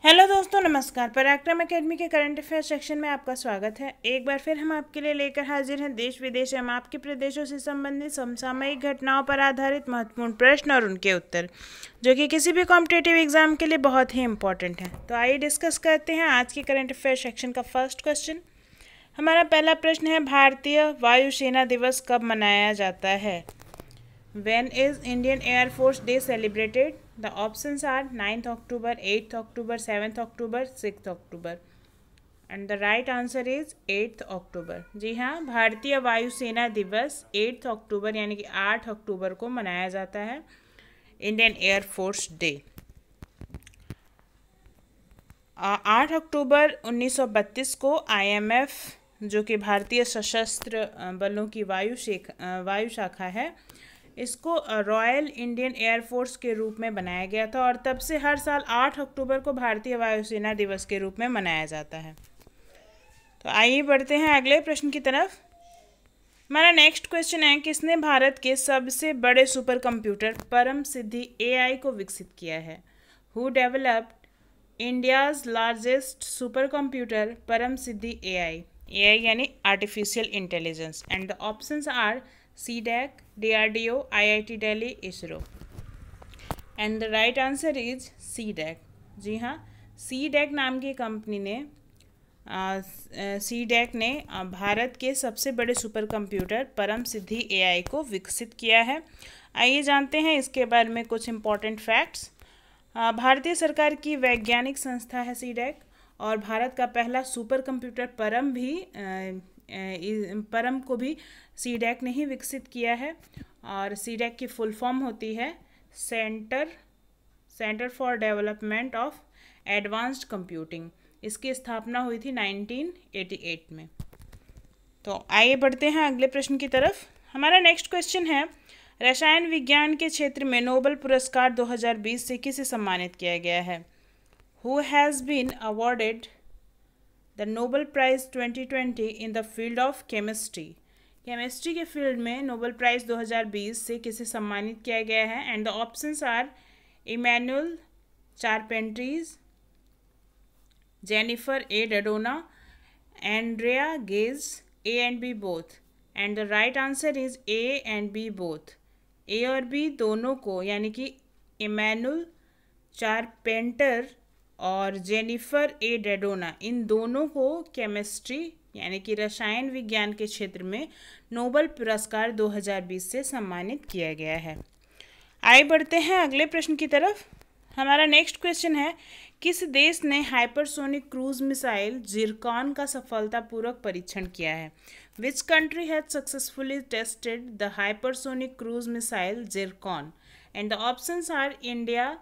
Hello दोस्तों, नमस्कार। पराक्रम एकेडमी के करंट अफेयर सेक्शन में आपका स्वागत है। एक बार फिर हम आपके लिए लेकर हाजिर हैं देश विदेश एवं आपके प्रदेशों से संबंधित समसामयिक घटनाओं पर आधारित महत्वपूर्ण प्रश्न और उनके उत्तर, जो कि किसी भी कॉम्पिटिटिव एग्जाम के लिए बहुत ही इंपॉर्टेंट है। तो आइए डिस्कस करते हैं आज के करंट अफेयर सेक्शन का फर्स्ट क्वेश्चन। हमारा पहला प्रश्न है, भारतीय वायुसेना दिवस कब मनाया जाता है? When is Indian Air Force Day celebrated? The options are 9th October, 8th October, 7th October, 6th October. And the right answer is 8th October. जी हाँ, भारतीय वायुसेना दिवस 8th October यानी कि 8 अक्टूबर को मनाया जाता है, इंडियन एयर फोर्स डे। 8 अक्टूबर 1932 को IMF, जो कि भारतीय सशस्त्र बलों की वायु शाखा है, इसको रॉयल इंडियन एयरफोर्स के रूप में बनाया गया था और तब से हर साल 8 अक्टूबर को भारतीय वायुसेना दिवस के रूप में मनाया जाता है। तो आइए बढ़ते हैं अगले प्रश्न की तरफ। हमारा नेक्स्ट क्वेश्चन है, किसने भारत के सबसे बड़े super computer Param Siddhi AI को विकसित किया है? Who developed India's largest super computer Param Siddhi AI यानी artificial intelligence. And the options are CDAC, DRDO, IIT Delhi, ISRO. And the right answer is CDAC. जी हाँ, CDAC नाम की कंपनी ने CDAC ने भारत के सबसे बड़े super computer Param Siddhi AI को विकसित किया है। आइए जानते हैं इसके बारे में कुछ इम्पॉर्टेंट फैक्ट्स। भारतीय सरकार की वैज्ञानिक संस्था है CDAC और भारत का पहला सुपर कंप्यूटर परम को भी CDAC ने ही विकसित किया है और CDAC की फुल फॉर्म होती है centre for development of advanced computing. इसकी स्थापना हुई थी 1988 में। तो आइए बढ़ते हैं अगले प्रश्न की तरफ। हमारा नेक्स्ट क्वेश्चन है, रसायन विज्ञान के क्षेत्र में नोबेल पुरस्कार 2020 से किसे सम्मानित किया गया है? Who has been awarded the Nobel prize 2020 in the field of chemistry? Chemistry के फील्ड में नोबेल प्राइज 2020 से किसे सम्मानित किया गया है? And the options are Emmanuelle Charpentier, Jennifer A Doudna, Andrea Ghez, A and B both. And the right answer is A and B both. A और B दोनों को, यानी कि इमैनुअल चारपेंटर और जेनिफर ए डेडोना, इन दोनों को केमिस्ट्री यानी कि रसायन विज्ञान के क्षेत्र में नोबेल पुरस्कार 2020 से सम्मानित किया गया है। आइए बढ़ते हैं अगले प्रश्न की तरफ। हमारा नेक्स्ट क्वेश्चन है, किस देश ने हाइपरसोनिक क्रूज मिसाइल जिरकॉन का सफलतापूर्वक परीक्षण किया है? Which country has successfully tested the hypersonic cruise missile Zircon? And the options are India,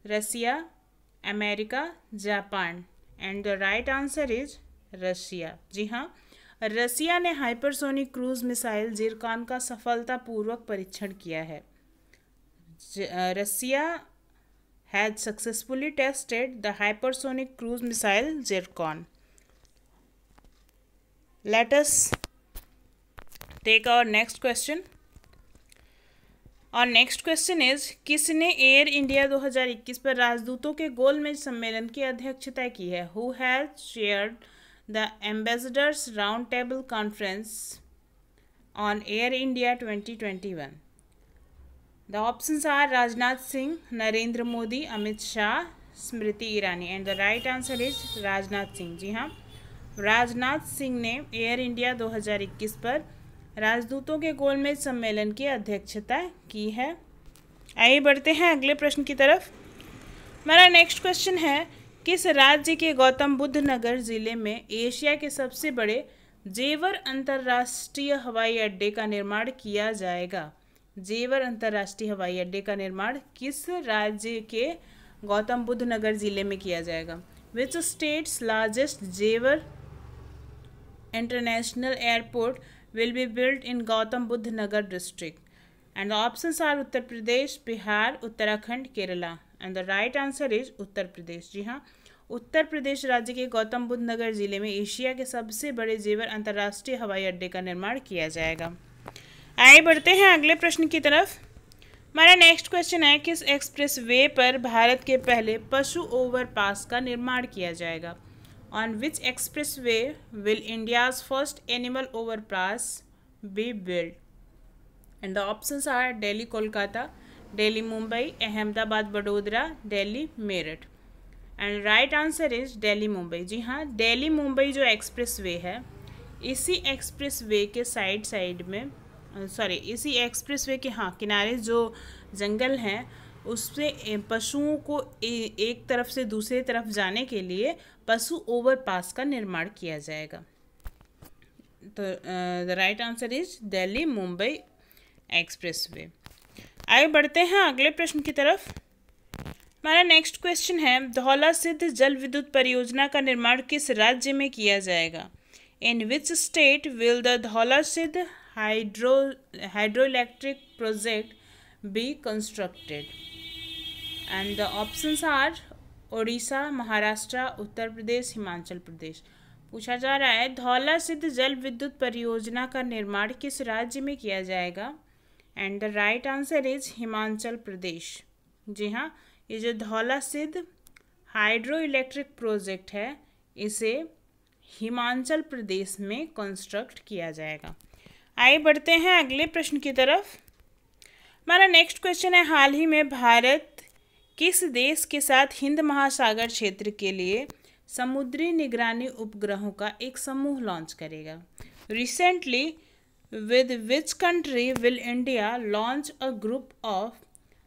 Russia, America, Japan. And the right answer is Russia. जी हाँ, रसिया ने हाइपरसोनिक क्रूज मिसाइल जिरकॉन का सफलतापूर्वक परीक्षण किया है। Russia has successfully tested the hypersonic cruise missile Zircon. Let us take our next question. और next question is, किसने एयर इंडिया 2021 पर राजदूतों के गोलमेज सम्मेलन की अध्यक्षता की है? Who has chaired the ambassadors round table conference on Air India 2021? The options are Rajnath Singh, Narendra Modi, Amit Shah, Smriti Irani. And the right answer is Rajnath Singh. जी हाँ, राजनाथ सिंह ने एयर इंडिया 2021 पर राजदूतों के गोलमेज सम्मेलन की अध्यक्षता की है। आइए बढ़ते हैं अगले प्रश्न की तरफ। हमारा नेक्स्ट क्वेश्चन है, किस राज्य के गौतम बुद्ध नगर जिले में एशिया के सबसे बड़े जेवर अंतर्राष्ट्रीय हवाई अड्डे का निर्माण किया जाएगा? जेवर अंतर्राष्ट्रीय हवाई अड्डे का निर्माण किस राज्य के गौतम बुद्ध नगर जिले में किया जाएगा? विच स्टेट्स लार्जेस्ट जेवर international airport will be built in Gautam Buddha Nagar district? And the options are Uttar Pradesh, Bihar, Uttarakhand, Kerala. And the right answer is Uttar Pradesh. जी हाँ, उत्तर प्रदेश राज्य के गौतम बुद्ध नगर जिले में एशिया के सबसे बड़े जेवर अंतर्राष्ट्रीय हवाई अड्डे का निर्माण किया जाएगा। आइए बढ़ते हैं अगले प्रश्न की तरफ। हमारा नेक्स्ट क्वेश्चन है, किस एक्सप्रेस वे पर भारत के पहले पशु ओवरपास का निर्माण किया जाएगा? On which expressway will India's first animal overpass be build? And the options are Delhi Kolkata, Delhi Mumbai, Ahmedabad Vadodara, Delhi Meerut. And right answer is Delhi Mumbai. जी हाँ, दिल्ली मुंबई जो एक्सप्रेस वे है, इसी एक्सप्रेस वे के साइड में इसी एक्सप्रेस वे के किनारे जो जंगल हैं उससे पशुओं को एक तरफ से दूसरे तरफ जाने के लिए पशु ओवरपास का निर्माण किया जाएगा। तो the right answer is Delhi Mumbai express way. आगे बढ़ते हैं अगले प्रश्न की तरफ। हमारा नेक्स्ट क्वेश्चन है, धौला सिद्ध जल विद्युत परियोजना का निर्माण किस राज्य में किया जाएगा? In which state will the Dhaula Sidh hydroelectric project be constructed? And the options are Odisha, Maharashtra, Uttar Pradesh, Himachal Pradesh. पूछा जा रहा है धौला सिद्ध जल विद्युत परियोजना का निर्माण किस राज्य में किया जाएगा? And the right answer is Himachal Pradesh. जी हाँ, ये जो धौला सिद्ध हाइड्रो इलेक्ट्रिक प्रोजेक्ट है इसे हिमाचल प्रदेश में कंस्ट्रक्ट किया जाएगा। आगे बढ़ते हैं अगले प्रश्न की तरफ। हमारा नेक्स्ट क्वेश्चन है, हाल ही में भारत किस देश के साथ हिंद महासागर क्षेत्र के लिए समुद्री निगरानी उपग्रहों का एक समूह लॉन्च करेगा? Recently with which country will India launch a group of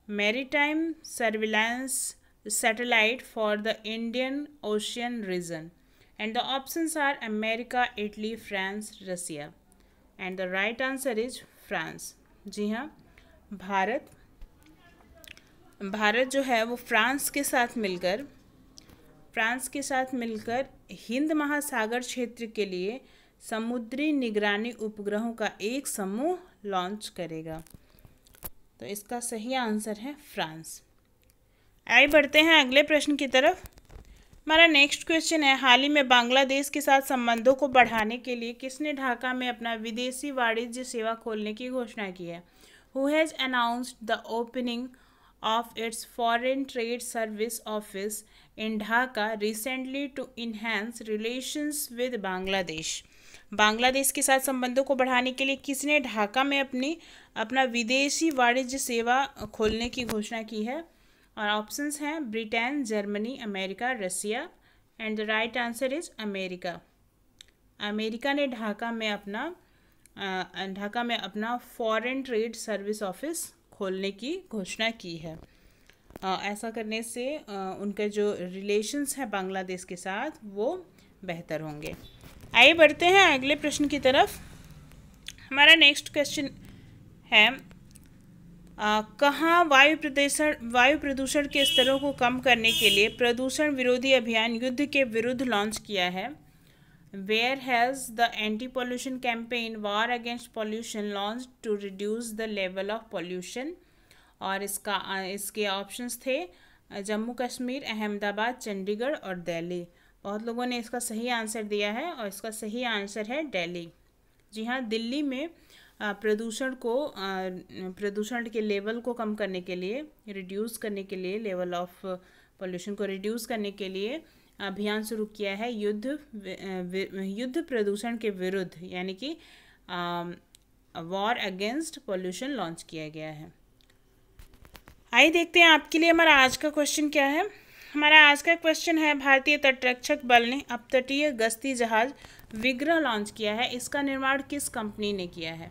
maritime surveillance satellite for the Indian Ocean region? And the options are America, Italy, France, Russia. And the right answer is France. जी हाँ, भारत जो है वो France के साथ मिलकर हिंद महासागर क्षेत्र के लिए समुद्री निगरानी उपग्रहों का एक समूह लॉन्च करेगा। तो इसका सही आंसर है फ्रांस। आगे बढ़ते हैं अगले प्रश्न की तरफ। हमारा नेक्स्ट क्वेश्चन है, हाल ही में बांग्लादेश के साथ संबंधों को बढ़ाने के लिए किसने ढाका में अपना विदेशी वाणिज्य सेवा खोलने की घोषणा की है? Who has announced the opening of its foreign trade service office in Dhaka recently to enhance relations with Bangladesh? Bangladesh के साथ संबंधों को बढ़ाने के लिए किसने ढाका में अपना विदेशी वाणिज्य सेवा खोलने की घोषणा की है? और ऑप्शंस हैं Britain, Germany, America, Russia. And the right answer is America. America ने ढाका में अपना फॉरेन ट्रेड सर्विस ऑफिस खोलने की घोषणा की है। ऐसा करने से उनके जो रिलेशंस हैं बांग्लादेश के साथ वो बेहतर होंगे। आइए बढ़ते हैं अगले प्रश्न की तरफ। हमारा नेक्स्ट क्वेश्चन है, कहाँ वायु प्रदूषण के स्तरों को कम करने के लिए प्रदूषण विरोधी अभियान युद्ध के विरुद्ध लॉन्च किया है? Where has the anti pollution campaign war against pollution launch to reduce the level of pollution? और इसके ऑप्शंस थे जम्मू कश्मीर, अहमदाबाद, चंडीगढ़ और दिल्ली। बहुत लोगों ने इसका सही आंसर दिया है और इसका सही आंसर है दिल्ली। जी हाँ, दिल्ली में प्रदूषण के लेवल को कम करने के लिए, रिड्यूस करने के लिए, लेवल ऑफ पॉल्यूशन को रिड्यूस करने के लिए अभियान शुरू किया है युद्ध प्रदूषण के विरुद्ध, यानी कि वॉर अगेंस्ट पॉल्यूशन लॉन्च किया गया है। आइए देखते हैं आपके लिए हमारा आज का क्वेश्चन क्या है। हमारा आज का क्वेश्चन है, भारतीय तटरक्षक बल ने अपतटीय गश्ती जहाज विग्रह लॉन्च किया है, इसका निर्माण किस कंपनी ने किया है?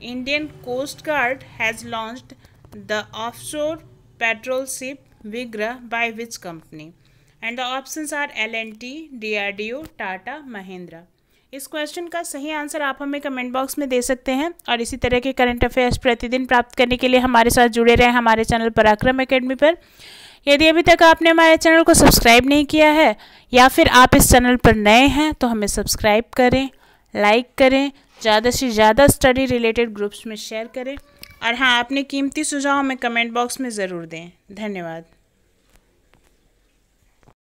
Indian coast guard has launched the offshore patrol ship Vigraha by which company? And the options are L&T, DRDO, Tata, Mahindra. इस क्वेश्चन का सही आंसर आप हमें कमेंट बॉक्स में दे सकते हैं और इसी तरह के करंट अफेयर्स प्रतिदिन प्राप्त करने के लिए हमारे साथ जुड़े रहें हमारे चैनल पराक्रम एकेडमी पर। यदि अभी तक आपने हमारे चैनल को सब्सक्राइब नहीं किया है या फिर आप इस चैनल पर नए हैं तो हमें सब्सक्राइब करें, लाइक करें, ज़्यादा से ज़्यादा स्टडी रिलेटेड ग्रुप्स में शेयर करें और हाँ, अपने कीमती सुझाव हमें कमेंट बॉक्स में ज़रूर दें। धन्यवाद।